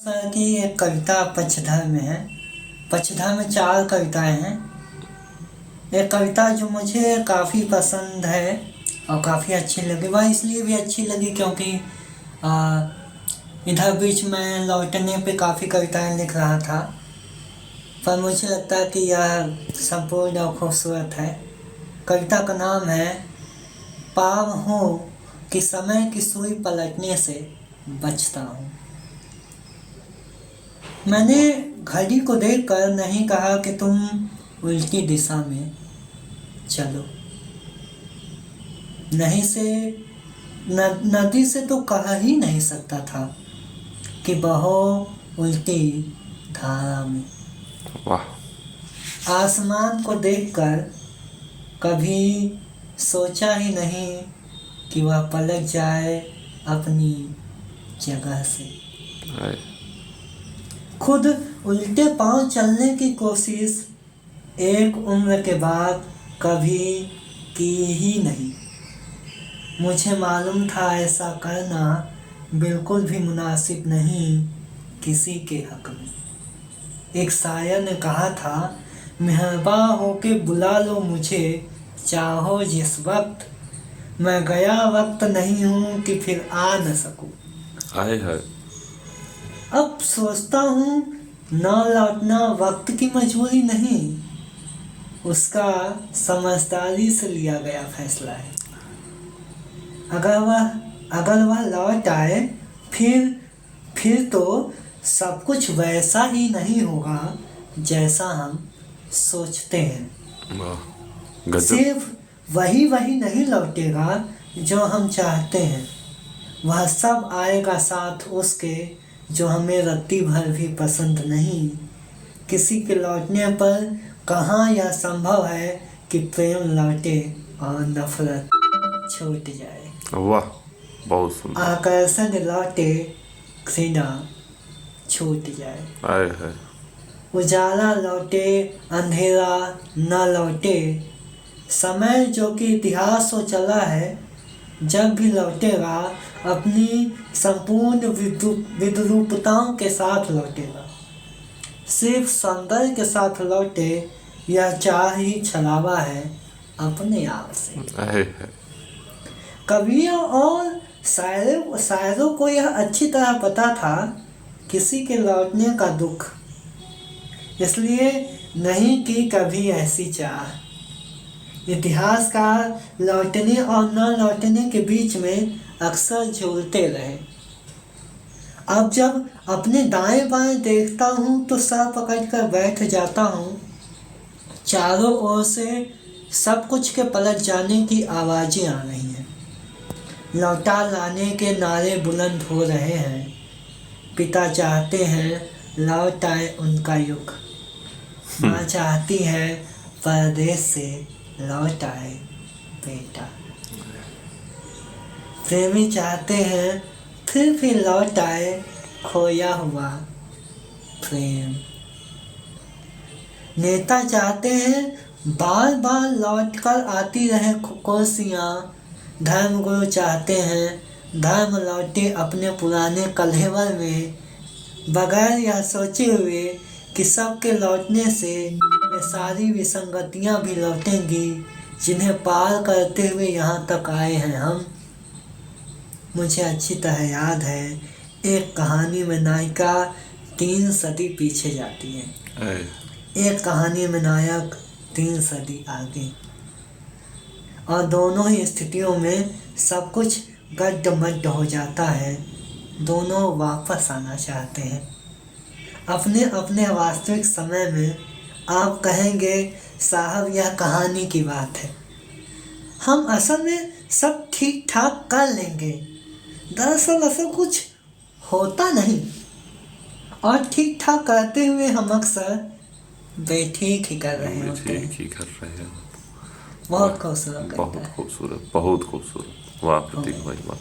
तरह की एक कविता पक्षधर में है। पक्षधर में 4 कविताएं हैं। एक कविता जो मुझे काफ़ी पसंद है और काफ़ी अच्छी लगी, वह इसलिए भी अच्छी लगी क्योंकि इधर बीच में लौटने पे काफ़ी कविताएं लिख रहा था, पर मुझे लगता है कि यह संपूर्ण और खूबसूरत है। कविता का नाम है पाव हूँ कि समय की सुई पलटने से बचता हूँ। मैंने घड़ी को देखकर नहीं कहा कि तुम उल्टी दिशा में चलो, नहीं से नदी से तो कह ही नहीं सकता था कि बहो उल्टी धारा में। वाह। आसमान को देखकर कभी सोचा ही नहीं कि वह पलट जाए अपनी जगह से। हाय। खुद उल्टे पांव चलने की कोशिश एक उम्र के बाद कभी की ही नहीं। मुझे मालूम था ऐसा करना बिल्कुल भी मुनासिब नहीं किसी के हक में। एक शायर ने कहा था, मेहरबान होके बुला लो मुझे चाहो जिस वक्त, मैं गया वक्त नहीं हूँ कि फिर आ न सकूँ। हाय हाय। अब सोचता हूँ न लौटना वक्त की मजबूरी नहीं, उसका समझदारी से लिया गया फैसला है। अगर वह लौट आए फिर तो सब कुछ वैसा ही नहीं होगा जैसा हम सोचते हैं। वाह गजब। सिर्फ वही नहीं लौटेगा जो हम चाहते हैं, वह सब आएगा साथ उसके जो हमें रत्ती भर भी पसंद नहीं। किसी के लौटने पर कहाँ यह संभव है कि प्रेम लौटे और नफरत छूट जाए। वाह बहुत सुंदर। आकर्षण लौटे घृणा छूट जाए। हाय हाय। उजाला लौटे अंधेरा न लौटे, समय जो कि इतिहास हो चला है, जब भी लौटेगा अपनी संपूर्ण विद्रूपताओं के साथ लौटेगा। सिर्फ सौंदर्य के साथ लौटे यह चाह ही छलावा है अपने आप से। हाय हाय। कवियों और शायरों को यह अच्छी तरह पता था किसी के लौटने का दुख, इसलिए नहीं कि कभी ऐसी चाह। इतिहासकार लौटने और न लौटने के बीच में अक्सर झूलते रहे। अब जब अपने दाएं बाएं देखता हूँ तो सर पकड़कर बैठ जाता हूँ। चारों ओर से सब कुछ के पलट जाने की आवाज़ें आ रही हैं। लौटा लाने के नारे बुलंद हो रहे हैं। पिता चाहते हैं लौट आए उनका युग, माँ चाहती है परदेश से लौट आए बेटा। प्रेमी चाहते हैं फिर लौट आए खोया हुआ प्रेम। नेता चाहते हैं बार बार लौट कर आती रहे कुर्सियाँ। धर्मगुरु चाहते हैं धर्म लौटे अपने पुराने कलेवर में, बगैर यह सोचे हुए कि सबके लौटने से वे सारी विसंगतियाँ भी लौटेंगी जिन्हें पार करते हुए यहाँ तक आए हैं हम। मुझे अच्छी तरह याद है, एक कहानी में नायिका 3 सदी पीछे जाती है, एक कहानी में नायक 3 सदी आगे, और दोनों ही स्थितियों में सब कुछ गड्ढ-मड्ढ हो जाता है। दोनों वापस आना चाहते हैं अपने अपने वास्तविक समय में। आप कहेंगे साहब यह कहानी की बात है, हम असल में सब ठीक ठाक कर लेंगे। दरअसल ऐसा कुछ होता नहीं, और ठीक ठाक करते हुए हम अक्सर बेठीक ही कर रहे होते हैं। बहुत खूबसूरत, बहुत खूबसूरत, बहुत खूबसूरत। वाह प्रतीक भाई वाह।